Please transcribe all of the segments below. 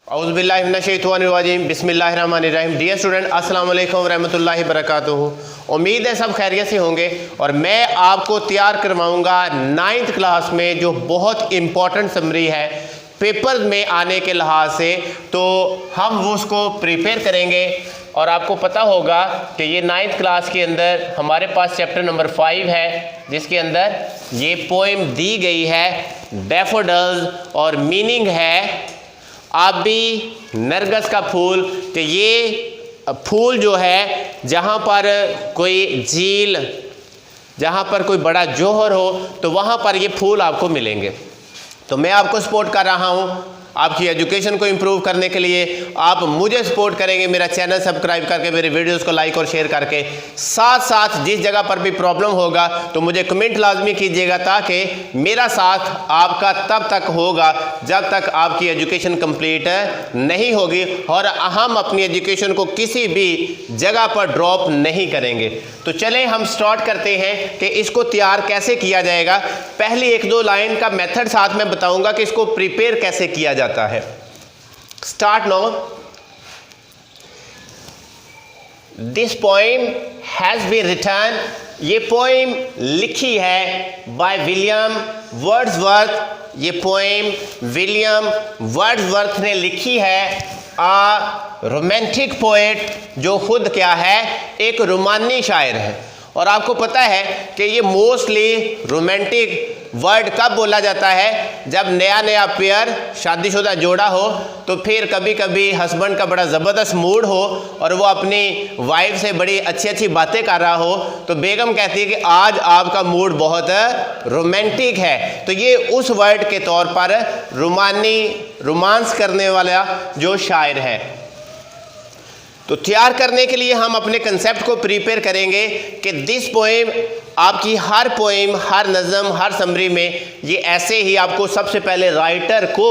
औज़ुबिल्लाहि मिनश्शैतानिर्रजीम बिस्मिल्लाहिर्रहमानिर्रहीम। Dear student, अस्सलाम वालेकुम वरहमतुल्लाहि वबरकातुहू। उम्मीद है सब खैरियत से होंगे और मैं आपको तैयार करवाऊंगा 9th क्लास में जो बहुत इम्पॉर्टेंट समरी है पेपर में आने के लिहाज से, तो हम वो उसको प्रिपेयर करेंगे। और आपको पता होगा कि ये 9th क्लास के अंदर हमारे पास चैप्टर नंबर 5 है जिसके अंदर ये पोएम दी गई है डैफोडिल्स और मीनिंग है आबी नरगिस का फूल। तो ये फूल जो है जहाँ पर कोई झील, जहाँ पर कोई बड़ा जोहर हो तो वहाँ पर ये फूल आपको मिलेंगे। तो मैं आपको सपोर्ट कर रहा हूँ आपकी एजुकेशन को इम्प्रूव करने के लिए। आप मुझे सपोर्ट करेंगे मेरा चैनल सब्सक्राइब करके, मेरे वीडियोस को लाइक और शेयर करके। साथ साथ जिस जगह पर भी प्रॉब्लम होगा तो मुझे कमेंट लाजमी कीजिएगा, ताकि मेरा साथ आपका तब तक होगा जब तक आपकी एजुकेशन कंप्लीट नहीं होगी और हम अपनी एजुकेशन को किसी भी जगह पर ड्रॉप नहीं करेंगे। तो चलें हम स्टार्ट करते हैं कि इसको तैयार कैसे किया जाएगा। पहली 1-2 लाइन का मेथड साथ में बताऊंगा कि इसको प्रिपेयर कैसे किया जाता है। Start now. This poem has been written, ये पोएम लिखी है बाय विलियम वर्ड्सवर्थ। ये पोएम विलियम वर्ड्सवर्थ ने लिखी है। रोमांटिक पोएट, जो खुद क्या है, एक रोमानी शायर है। और आपको पता है कि ये मोस्टली रोमांटिक वर्ड कब बोला जाता है, जब नया नया पेयर शादीशुदा जोड़ा हो, तो फिर कभी कभी हस्बैंड का बड़ा ज़बरदस्त मूड हो और वो अपनी वाइफ से बड़ी अच्छी अच्छी बातें कर रहा हो, तो बेगम कहती है कि आज आपका मूड बहुत रोमांटिक है। तो ये उस वर्ड के तौर पर रोमांस करने वाला जो शायर है। तो तैयार करने के लिए हम अपने कंसेप्ट को प्रिपेयर करेंगे कि दिस पोएम, आपकी हर पोएम, हर नज़म, हर समरी में ये ऐसे ही आपको सबसे पहले राइटर को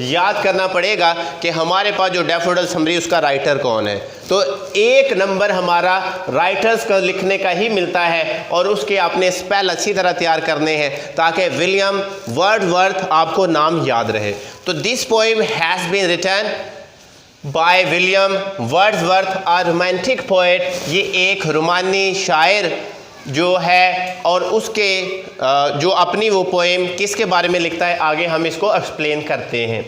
याद करना पड़ेगा कि हमारे पास जो डैफोडिल समरी उसका राइटर कौन है। तो 1 नंबर हमारा राइटर्स का लिखने का ही मिलता है और उसके आपने स्पेल अच्छी तरह तैयार करने हैं ताकि विलियम वर्ड्सवर्थ आपको नाम याद रहे। तो this poem has been written by William Wordsworth, a romantic poet. ये एक रोमानी शायर जो है और उसके जो अपनी वो पोएम किसके बारे में लिखता है, आगे हम इसको एक्सप्लेन करते हैं।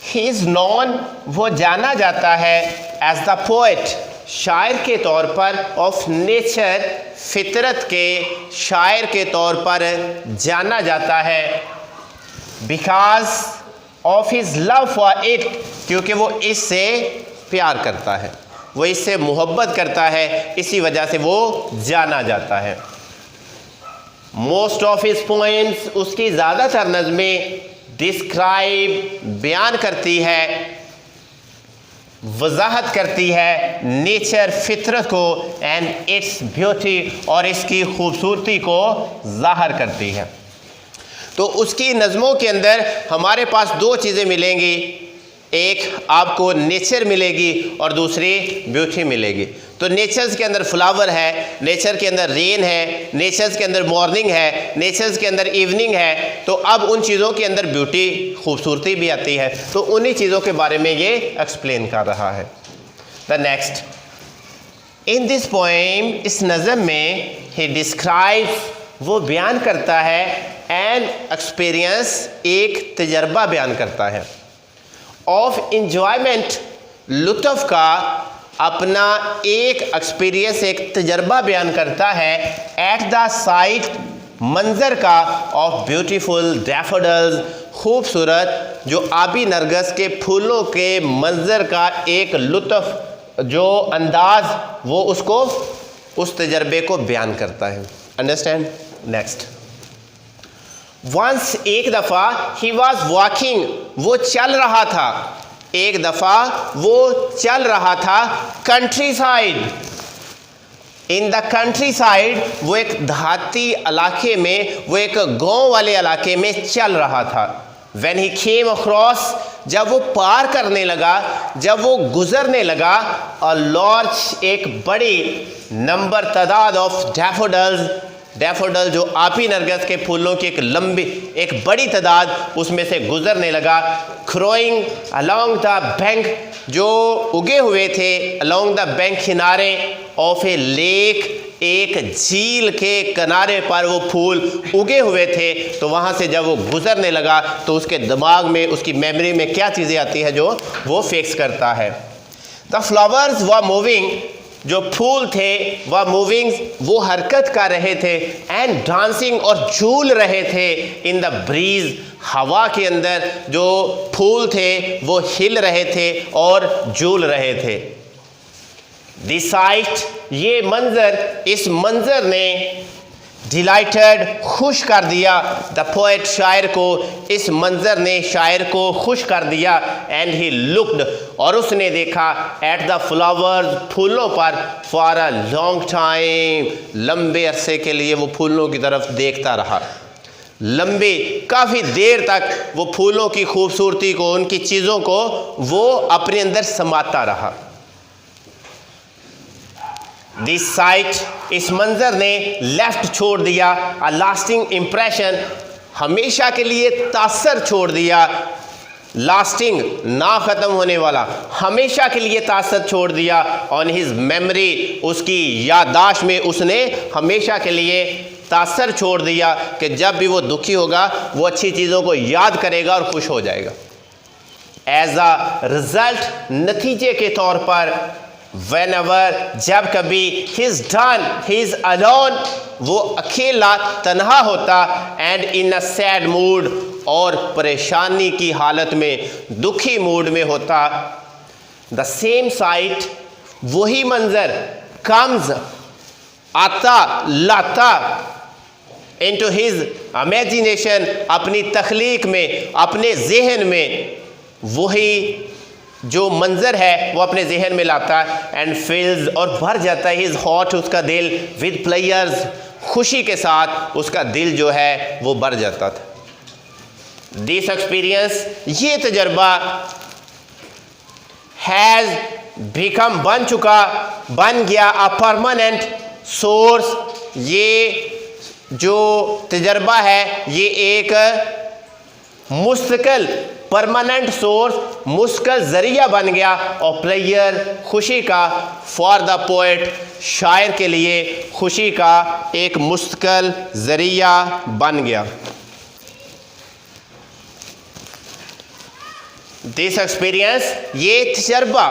ही इज़ नॉन, वो जाना जाता है एज द पोएट, शायर के तौर पर, ऑफ नेचर, फितरत के शायर के तौर पर जाना जाता है। Because of his love for it, क्योंकि वो इससे प्यार करता है, वो इससे मोहब्बत करता है, इसी वजह से वो जाना जाता है। मोस्ट ऑफ हिज पोएम्स, उसकी ज़्यादातर नज़में डिस्क्राइब, बयान करती है, वजाहत करती है नेचर, फितरत को, एंड इट्स ब्यूटी, और इसकी खूबसूरती को ज़ाहिर करती है। तो उसकी नज़मों के अंदर हमारे पास 2 चीज़ें मिलेंगी, एक आपको नेचर मिलेगी और दूसरी ब्यूटी मिलेगी। तो नेचर्स के अंदर फ्लावर है, नेचर के अंदर रेन है, नेचर्स के अंदर मॉर्निंग है, नेचर्स के अंदर इवनिंग है। तो अब उन चीज़ों के अंदर ब्यूटी, खूबसूरती भी आती है। तो उन्हीं चीज़ों के बारे में ये एक्सप्लेन कर रहा है। The next, in this poem, इस नज़म में, ही डिस्क्राइब्स, वो बयान करता है, एन एक्सपीरियंस, एक तजर्बा बयान करता है, ऑफ इंजॉयमेंट, लुत्फ़ का, अपना एक एक्सपीरियंस, एक तजर्बा बयान करता है, एट द साइट, मंजर का, ऑफ ब्यूटीफुल डैफोडिल्स, खूबसूरत जो आबी नरगिस के फूलों के मंजर का एक लुत्फ़, जो अंदाज, वो उसको, उस तजर्बे को बयान करता है। अंडरस्टैंड? नेक्स्ट, वंस, एक दफ़ा, ही वॉज वॉकिंग, वो चल रहा था, एक दफ़ा वो चल रहा था, country side, in the country side, वो एक देहाती इलाके में, वो एक गांव वाले इलाके में चल रहा था। व्हेन ही केम अक्रॉस, जब वो पार करने लगा, जब वो गुजरने लगा, अ लार्ज, एक बड़ी नंबर, तादाद, ऑफ डैफोडिल्स, डैफोडिल जो एपिनर्गस के फूलों की एक बड़ी तादाद उसमें से गुजरने लगा। क्रोइंग अलोंग द बैंक, जो उगे हुए थे अलोंग द बैंक किनारे ऑफ ए लेक, एक झील के किनारे पर वो फूल उगे हुए थे। तो वहाँ से जब वो गुजरने लगा तो उसके दिमाग में, उसकी मेमोरी में क्या चीज़ें आती है जो वो फिक्स करता है। द फ्लावर्स वर मूविंग, जो फूल थे वह मूविंग, वो हरकत कर रहे थे, एंड डांसिंग, और झूल रहे थे, इन द ब्रीज, हवा के अंदर जो फूल थे वो हिल रहे थे और झूल रहे थे। दिस साइट, ये मंजर, इस मंजर ने डिलाइटेड, खुश कर दिया, द पोएट, शायर को, इस मंजर ने शायर को खुश कर दिया। एंड ही लुक्ड, और उसने देखा, एट द फ्लावर्स, फूलों पर, फॉर अ लॉन्ग टाइम, लंबे अरसे के लिए वो फूलों की तरफ देखता रहा। लंबे, काफ़ी देर तक वो फूलों की खूबसूरती को, उनकी चीज़ों को वो अपने अंदर समाता रहा। दिस साइट, इस मंजर ने लेफ्ट छोड़ दिया, अ लास्टिंग इम्प्रेशन, हमेशा के लिए तासर छोड़ दिया। लास्टिंग, ना ख़त्म होने वाला, हमेशा के लिए तासर छोड़ दिया। ऑन हिज मेमोरी, उसकी याददाश्त में उसने हमेशा के लिए तासर छोड़ दिया कि जब भी वो दुखी होगा वो अच्छी चीज़ों को याद करेगा और खुश हो जाएगा। एज अ रिजल्ट, नतीजे के तौर पर, whenever, जब कभी, he's done, he's alone, वो अकेला तन्हा होता, and in a sad mood, और परेशानी की हालत में, दुखी मूड में होता। the same sight, वही मंजर, comes, आता, लाता, into his imagination, अपनी तख्लीक में, अपने जहन में, वही जो मंजर है वो अपने जहन में लाता है। एंड फिल्स, और भर जाता है, हिज हॉट, उसका दिल, विद प्लेयर्स, खुशी के साथ उसका दिल जो है वो भर जाता था। दिस एक्सपीरियंस, ये तजर्बा, हैज़ बिकम, बन गया, अ परमानेंट सोर्स, ये जो तजर्बा है ये एक मुस्तकिल, परमानेंट सोर्स, मुस्तकिल जरिया बन गया, और प्लेयर, खुशी का, फॉर द पोएट, शायर के लिए खुशी का एक मुस्तकिल जरिया बन गया। दिस एक्सपीरियंस, ये तजर्बा,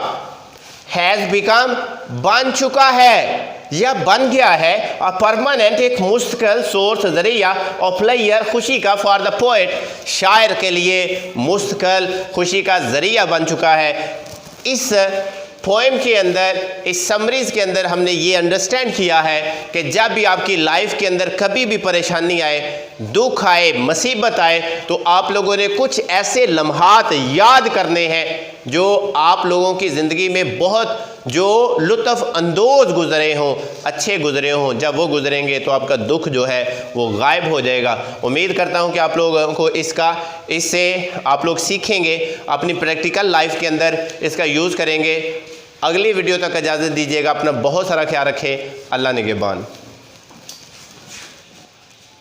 हैज़ बिकम, बन चुका है या बन गया है, और परमानेंट, एक मुस्तकिल सोर्स, जरिया, और प्लेयर, खुशी का, फॉर द पोएट, शायर के लिए मुस्तकिल खुशी का जरिया बन चुका है। इस पोएम के अंदर, इस समरीज के अंदर हमने ये अंडरस्टैंड किया है कि जब भी आपकी लाइफ के अंदर कभी भी परेशानी आए, दुख आए, मुसीबत आए, तो आप लोगों ने कुछ ऐसे लम्हात याद करने हैं जो आप लोगों की ज़िंदगी में बहुत जो लुत्फ़ अंदोज़ गुज़रे हों, अच्छे गुज़रे हों। जब वो गुज़रेंगे तो आपका दुख जो है वो गायब हो जाएगा। उम्मीद करता हूँ कि आप लोगों को इससे आप लोग सीखेंगे, अपनी प्रैक्टिकल लाइफ के अंदर इसका यूज़ करेंगे। अगली वीडियो तक इजाज़त दीजिएगा। अपना बहुत सारा ख्याल रखें। अल्लाह निगहबान।